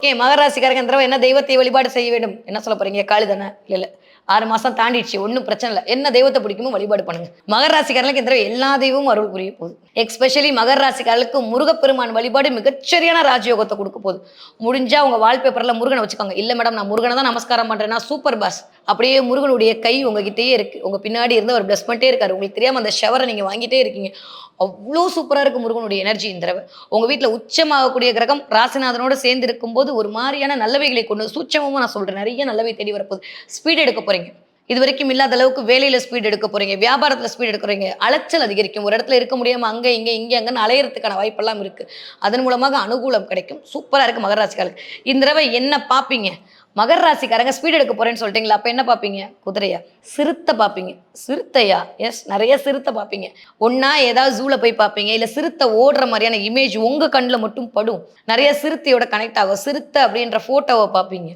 Okay, மகராசிக்காரங்க இந்த தடவை என்ன தெய்வத்தை வழிபாடு செய்ய வேண்டும்? என்ன சொல்ல போறீங்க? காளி தானே? இல்ல. 6 மாசம் தாண்டிடுச்சு. ஒண்ணும் பிரச்சனை இல்ல. என்ன தெய்வத்த பிடிக்குமோ வழிபாடு பண்ணுங்க. மகர ராசிக்காரங்களுக்கு இந்த தடவை எல்லா தெய்வமும் அருள் புரிய போகுது. எஸ்பெஷலி மகர ராசிக்காரர்களுக்கு முருகப்பெருமான் வழிபாடு மிகச்சரியான ராஜயோகத்த குடுக்க போகுது. முடிஞ்சா உங்க வால்பேப்பர்ல முருகன வச்சுக்கோங்க. இல்ல மேடம் நான் முருகன தான் நமஸ்காரம் பண்றேன்னா, சூப்பர் பாஸ். அப்படியே முருகனுடைய கை உங்ககிட்டயே இருக்கு. உங்க பின்னாடி இருந்து அவர் பிளஸ் பண்ணிட்டே இருக்காரு. உங்களுக்கு தெரியாம அந்த ஷவர நீங்க வாங்கிட்டே இருக்கீங்க. அவ்ளோ சூப்பரா இருக்கு முருகனுடைய எனர்ஜி இந்த தடவ. உங்க வீட்ல உச்சமாகக்கூடிய கிரகம் ராசிநாதனோட சேர்ந்து இருக்கும்போது, ஒரு மாரியான நல்லவைகளை கொண்டு சூட்சமமா நான் சொல்றேன். நெறைய நல்லவை தேடி வரப்போகுது. ஸ்பீட் எடுக்க போறீங்க. இதுவரைக்கும் இல்லாத அளவுக்கு வேலையில ஸ்பீட் எடுக்க போறீங்க. வியாபாரத்துல ஸ்பீட் எடுக்குறீங்க. அலைச்சல் அதிகரிக்கும். ஒரு இடத்துல இருக்க முடியாம அங்க, இங்க, அங்கன்னு அலையறதுக்கான வாய்ப்பெல்லாம் இருக்கு. அதன் மூலமாக அனுகூலம் கிடைக்கும். சூப்பரா இருக்கு மகர ராசிக்காரருக்கு. இந்த தடவ என்ன பார்ப்பீங்க? மகர ராசிக்காரங்க ஸ்பீட் எடுக்க போறேன்னு சொல்லிட்டீங்களா? அப்ப என்ன பார்ப்பீங்க? குதிரையா? சிறுத்தை பார்ப்பீங்க. சிறுத்தையா? எஸ், நெறைய சிறுத்தை பார்ப்பீங்க. ஒண்ணா ஏதாவது ஜூல போய் பார்ப்பீங்க. இல்ல சிறுத்தை ஓடுற மாரியான இமேஜ் உங்க கண்ல மட்டும் படும். நெறைய சிறுத்தையோட கனெக்ட் ஆகும். சிறுத்தை அப்படின்ற ஃபோட்டோவ பார்ப்பீங்க.